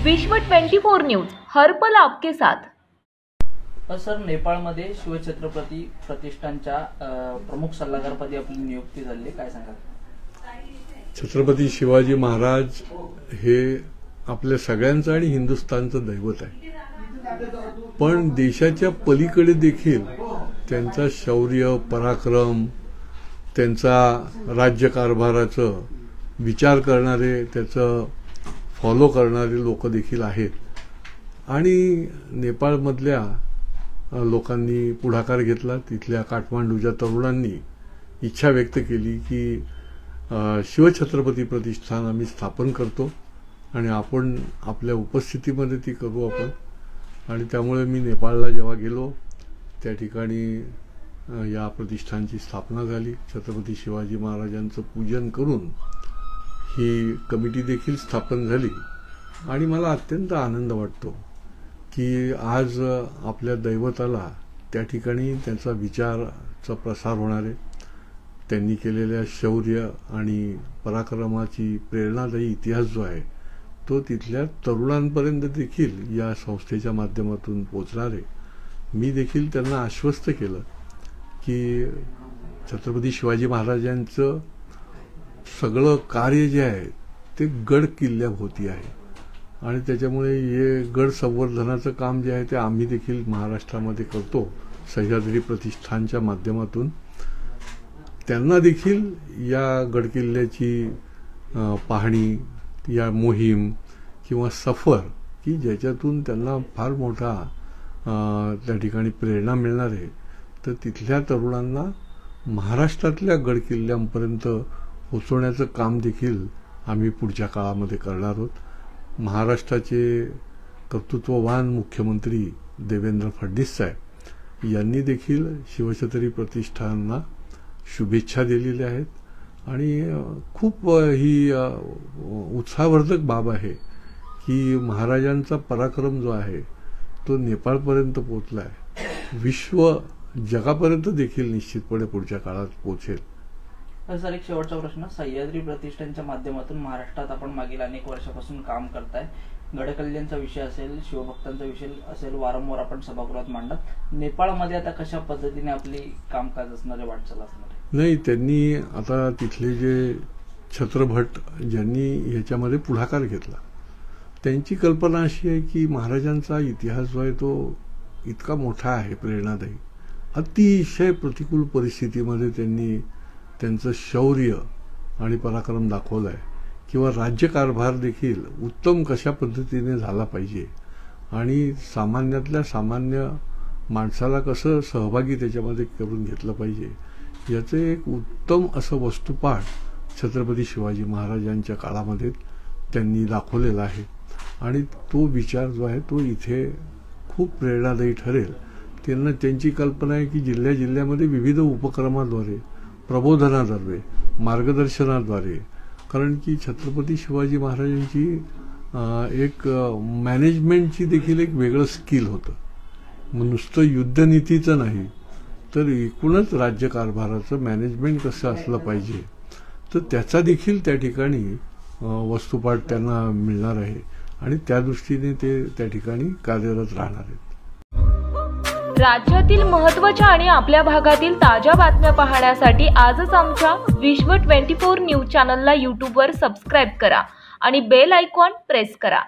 विश्व 24 न्यूज हर पल आपके साथ। सर, नेपाळमध्ये शिवछत्रपती प्रतिष्ठानच्या प्रमुख सल्लागारपदी आपली नियुक्ती झाली, काय सांगाल? छत्रपती शिवाजी महाराज हे आपल्या सगळ्यांचं आणि हिंदुस्थानचं दैवत आहे, पण देशाच्या पलीकडे देखील त्यांचा शौर्य पराक्रम, त्यांचा राज्यकारभाराचं विचार करणारे, त्याचं फॉलो करणारे लोक देखील आहेत। आणि नेपाळमधल्या लोकांनी पुढाकार घेतला। तिथल्या काठमांडूच्या तरुणांनी इच्छा व्यक्त केली की शिवछत्रपती प्रतिष्ठान आम्ही स्थापन करतो आणि आपण आपल्या उपस्थितीमध्ये ती करू आपण। आणि त्यामुळे मी नेपाळला जेव्हा गेलो त्या ठिकाणी या प्रतिष्ठानची स्थापना झाली। छत्रपती शिवाजी महाराजांचं पूजन करून ही कमिटी देखील स्थापन झाली आणि मला अत्यंत आनंद वाटतो की आज आपल्या दैवताला त्या ठिकाणी त्यांचा विचाराचा प्रसार होणार आहे। त्यांनी केलेल्या शौर्य आणि पराक्रमाची प्रेरणादायी इतिहास जो आहे तो तिथल्या तरुणांपर्यंत देखील या संस्थेच्या माध्यमातून पोहोचणार आहे। मी देखील त्यांना आश्वस्त केलं की छत्रपती शिवाजी महाराजांचं सगळं कार्य जे आहे ते गड किल्ल्याभोवती आहे आणि त्याच्यामुळे हे गड संवर्धनाचं काम जे आहे ते आम्ही देखील महाराष्ट्रामध्ये करतो सह्याद्री प्रतिष्ठानच्या माध्यमातून। त्यांना देखील या गडकिल्ल्याची पाहणी, या मोहीम किंवा सफर की ज्याच्यातून त्यांना फार मोठा त्या ठिकाणी प्रेरणा मिळणार आहे, तर तिथल्या तरुणांना महाराष्ट्रातल्या गडकिल्ल्यांपर्यंत पोहोचवण्याचं काम देखील आम्ही पुढच्या काळामध्ये करणार आहोत। महाराष्ट्राचे कर्तृत्ववान मुख्यमंत्री देवेंद्र फडणवीस साहेब यांनी देखील शिवछत्री प्रतिष्ठानना शुभेच्छा दिलेल्या आहेत आणि खूप ही उत्साहवर्धक बाब आहे की महाराजांचा पराक्रम जो आहे तो नेपाळपर्यंत पोहोचला आहे, विश्व जगापर्यंत देखील निश्चितपणे पुढच्या काळात पोहोचेल। सर, एक शेवटचा प्रश्न, सह्याद्री प्रतिष्ठानच्या माध्यमातून महाराष्ट्रात आपण मागील अनेक वर्षापासून काम करताय। गडकल्ल्यांचा विषय असेल, शिवभक्तांचा विषय असेल, वारंवार आपण सभागृहात मांडत। नेपाळमध्ये आता कशा पद्धतीने आपली कामकाज असणार आहे, वाटचाल असणार आहे? नाही, त्यांनी आता तिथले जे छत्रभट ज्यांनी ह्याच्यामध्ये पुढाकार घेतला त्यांची कल्पना अशी आहे की महाराजांचा इतिहास जो आहे तो इतका मोठा आहे, प्रेरणादायी, अतिशय प्रतिकूल परिस्थितीमध्ये त्यांनी त्यांचं शौर्य आणि पराक्रम दाखवलं आहे किंवा राज्यकारभार देखील उत्तम कशा पद्धतीने झाला पाहिजे आणि सामान्यातल्या सामान्य माणसाला कसं सहभागी त्याच्यामध्ये करून घेतलं पाहिजे याचं एक उत्तम असं वस्तुपाठ छत्रपती शिवाजी महाराजांच्या काळामध्ये त्यांनी दाखवलेला आहे आणि तो विचार जो आहे तो इथे खूप प्रेरणादायी ठरेल। त्यांना त्यांची कल्पना आहे की जिल्ह्यामध्ये विविध उपक्रमाद्वारे, प्रबोधनाद्वारे, मार्गदर्शनाद्वारे, कारण की छत्रपती शिवाजी महाराजांची एक मॅनेजमेंटची देखील एक वेगळं स्किल होतं, नुसतं युद्धनीतीचं नाही तर एकूणच राज्यकारभाराचं मॅनेजमेंट कसं असलं पाहिजे, तर त्याचा देखील त्या ठिकाणी वस्तुपाठ त्यांना मिळणार आहे आणि त्या दृष्टीने ते त्या ठिकाणी कार्यरत राहणार आहेत। राज्यातील महत्त्वाच्या आणि आपल्या भागातील ताज्या बातम्या पाहण्यासाठी आजच आमच्या विश्व 24 न्यूज चॅनलला यूट्यूबवर सबस्क्राईब करा आणि बेल आयकॉन प्रेस करा।